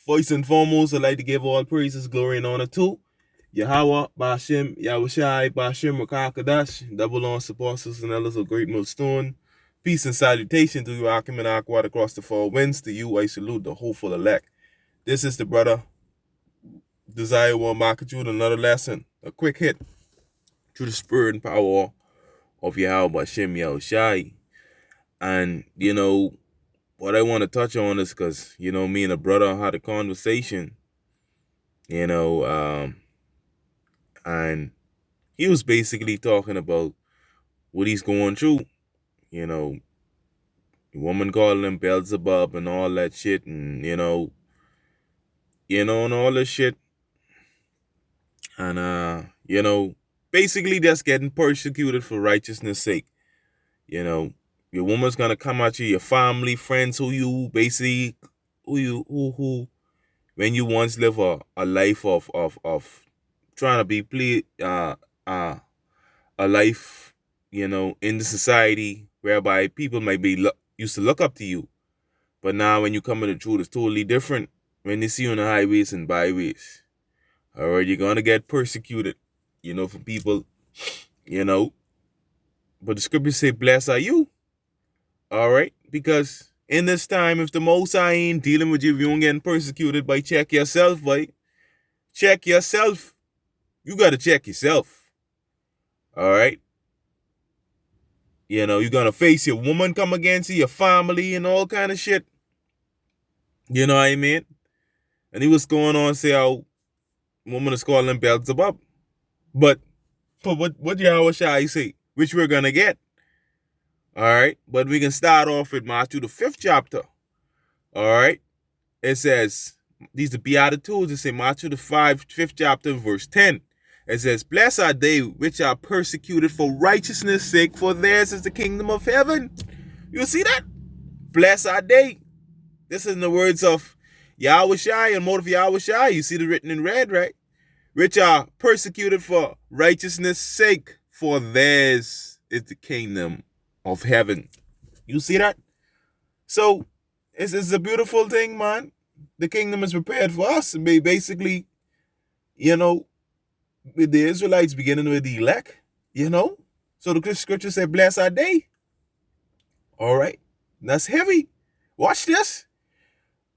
First and foremost, I'd like to give all praises, glory, and honor to Yahweh, Bashim, Yahushai, Bashim, Rakakadash, double on apostles and elders of Great Millstone. Peace and salutation to you, Akim and Aquat across the four winds. To you, I salute the hopeful elect. This is the brother Desire One Market with another lesson, a quick hit through the spirit and power of Yahweh, Bashim, Yahushai. And, what I want to touch on is because, me and a brother had a conversation, and he was basically talking about what he's going through, the woman calling him Beelzebub and all that shit, and, and all this shit. And, basically just getting persecuted for righteousness' sake. Your woman's gonna come at you, your family, friends who when you once live a life of trying to be a life, in the society whereby people might be used to look up to you, but now when you come into the truth, it's totally different. When they see you on the highways and byways, or you're gonna get persecuted, for people, But the scriptures say, "Blessed are you." All right, because in this time, if the Most High ain't dealing with you, if you don't getting persecuted, by check yourself, boy. Check yourself. You gotta check yourself. All right. You're gonna face your woman come against you, your family, and all kind of shit. You know what I mean? And he was going on say how woman is calling Beelzebub. But what Yahweh Shai say? Which we're gonna get. All right, but we can start off with Matthew the 5th chapter. All right, it says these are Beatitudes. It says Matthew the 5th chapter, verse 10. It says, "Blessed are they which are persecuted for righteousness' sake, for theirs is the kingdom of heaven." You see that? Blessed are they. This is in the words of Yahweh Shai and mode of Yahweh Shai. You see it written in red, right? Which are persecuted for righteousness' sake, for theirs is the kingdom of heaven. You see that? So it's a beautiful thing, man. The kingdom is prepared for us. Basically, with the Israelites beginning with the elect, So the scripture said, "Blessed are they." All right. That's heavy. Watch this.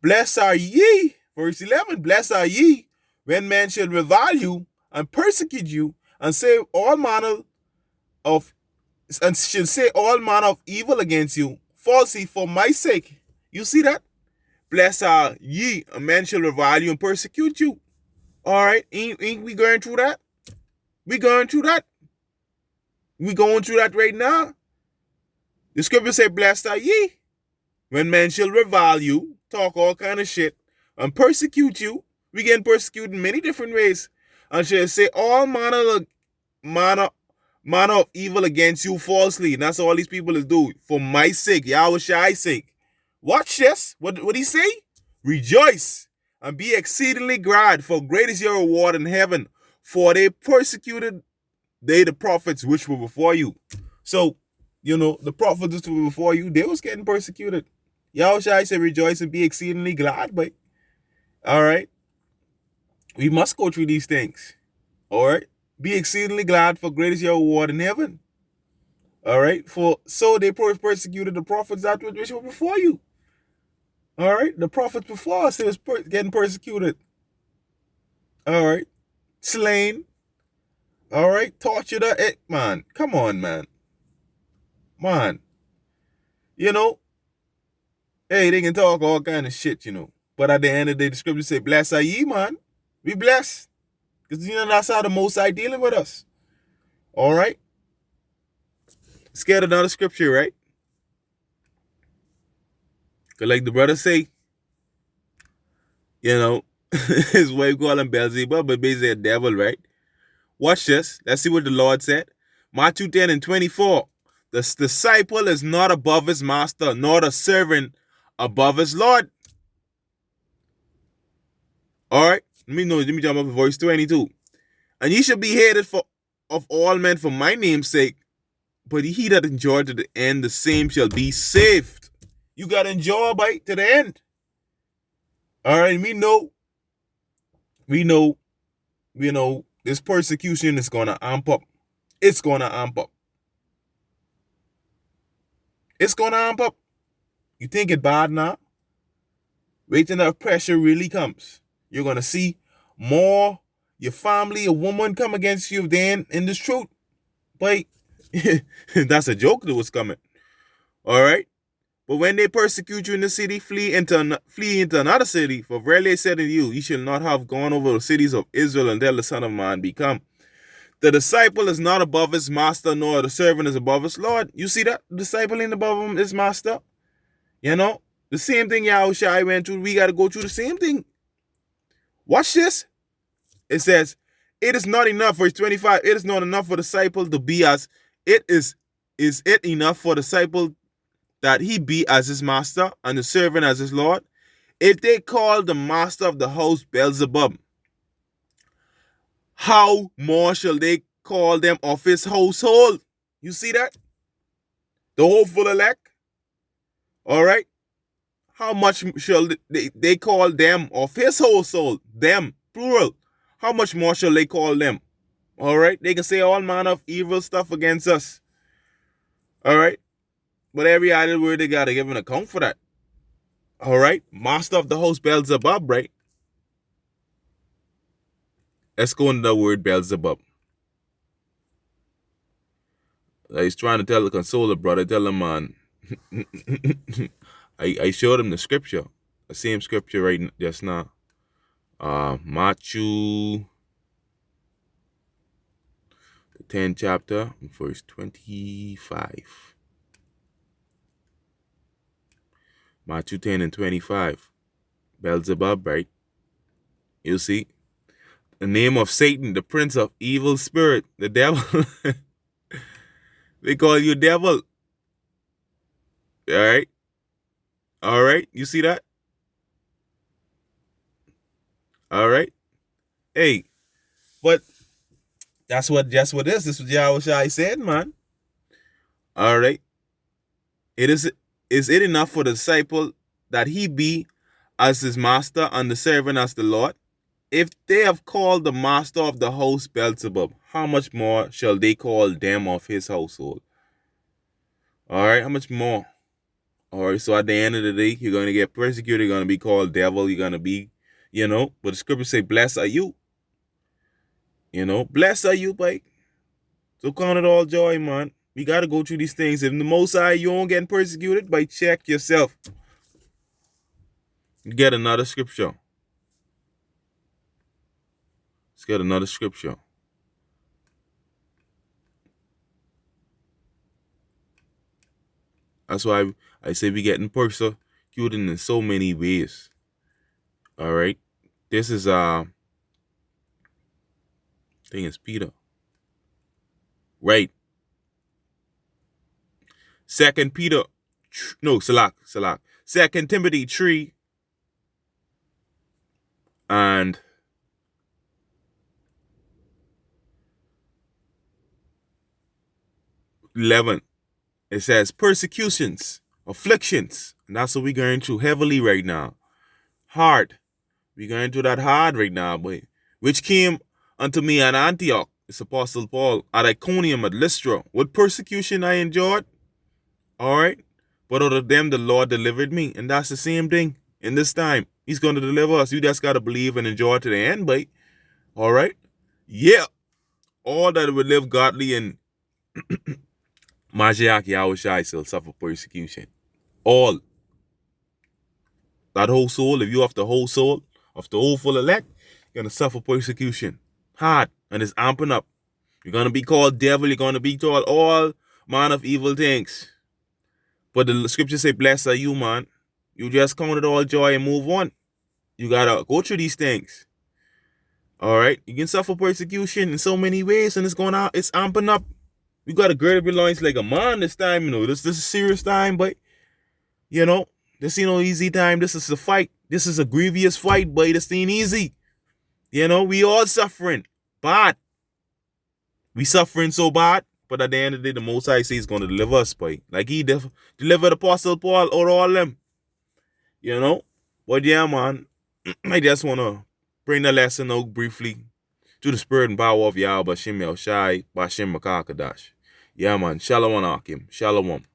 "Blessed are ye," verse 11, "Blessed are ye when men shall revile you and persecute you and say all manner of and shall say all manner of evil against you falsely for my sake." You see that? "Blessed are ye, and men shall revile you and persecute you." All right, ain't we going through that? We going through that. We going through that right now. The scripture say, "Blessed are ye when men shall revile you," talk all kind of shit, "and persecute you." We getting persecuted in many different ways. "And shall say all manner of evil against you falsely." And that's all these people is do. "For my sake," Yahweh Shai's sake. Watch this. What he say? "Rejoice and be exceedingly glad, for great is your reward in heaven. For they persecuted the prophets which were before you." So, the prophets which were before you, they was getting persecuted. Yahweh Shai said, "Rejoice and be exceedingly glad," but all right. We must go through these things. All right. "Be exceedingly glad, for great is your reward in heaven." All right. For so they persecuted the prophets that which were before you. All right. The prophets before us, they was getting persecuted. All right. Slain. All right. Tortured. Man. Come on, man. Man. Hey, they can talk all kind of shit, But at the end of the day, the scripture say, "Blessed are ye, man." We blessed. Because, that's how the Most High dealing with us. All right. Scared another scripture, right? Because like the brother say, his wife called him Beelzebub, but basically a devil, right? Watch this. Let's see what the Lord said. Matthew 10 and 24. "The disciple is not above his master, nor the servant above his Lord." All right. Let me jump up to verse 22. "And ye shall be hated of all men for my name's sake, but he that endureth to the end, the same shall be saved." You got to endure, to the end. All right, we know, this persecution is gonna amp up. It's gonna amp up. It's gonna amp up. You think it bad now? Wait till that pressure really comes. You're gonna see more your family, a woman come against you than in this truth. But that's a joke that was coming. All right. But when they persecute you in the city, flee into another city. For verily I said unto you, you shall not have gone over the cities of Israel until the Son of Man be come. The disciple is not above his master, nor the servant is above his Lord. You see that? The disciple ain't above his master. You know? The same thing Yahushua went through, we got to go through the same thing. Watch this. It says, it is not enough, verse 25, it is not enough for the disciple to be as it is it enough for the disciple that he be as his master and the servant as his Lord? If they call the master of the house Beelzebub, how more shall they call them of his household? You see that? The hopeful elect. All right. How much shall they call them of his household? Them, plural. How much more shall they call them? All right. They can say all manner of evil stuff against us. All right. But every idle word, they got to give an account for that. All right. Master of the house Beelzebub, right? Let's go into the word Beelzebub. He's trying to tell the consoler, brother. Tell him, man. I showed him the scripture. The same scripture right just now. Matthew, the 10th chapter, verse 25. Matthew 10 and 25. Beelzebub, right? You see? The name of Satan, the prince of evil spirit, the devil. They call you devil. All right? All right? You see that? All right? Hey, but that's what this is what Yahushua said, man. All right? Is it enough for the disciple that he be as his master and the servant as the Lord? If they have called the master of the house Beelzebub, how much more shall they call them of his household? All right, how much more? All right, so at the end of the day, you're going to get persecuted. You're going to be called devil. You're going to be, but the scriptures say, blessed are you. Blessed are you, but so count it all joy, man. We got to go through these things. If the Most High, you won't get persecuted, but check yourself. Get another scripture. Let's get another scripture. That's why I say we getting persecuted in so many ways. All right. This is I think it's Peter. Right. Second Peter. No, Salak. Second Timothy 3 and 11. It says persecutions, afflictions, and that's what we're going through heavily right now. Hard. We're going through that hard right now, boy. Which came unto me at Antioch, it's Apostle Paul, at Iconium, at Lystra. What persecution I endured? All right. But out of them, the Lord delivered me. And that's the same thing in this time. He's going to deliver us. You just got to believe and endure to the end, boy. All right. Yeah. All that will live godly and Mashiach Yahushua shall suffer persecution. All. That whole soul, if you have the whole soul of the whole full elect, you're going to suffer persecution. Hard. And it's amping up. You're going to be called devil. You're going to be called all man of evil things. But the scriptures say, blessed are you, man. You just count it all joy and move on. You got to go through these things. All right? You can suffer persecution in so many ways, and it's amping up. You got to gird up your loins like a man this time. This is a serious time, but, this ain't no easy time. This is a fight. This is a grievous fight, but this ain't easy. We all suffering bad. We suffering so bad, but at the end of the day, the Most High says he's going to deliver us, boy. Like he delivered Apostle Paul or all them. But yeah, man. I just want to bring the lesson out briefly to the spirit and power of Yahweh Shem El Shai, Bashem Makakadash. Yeah, man. Shalom Akim. Shalom.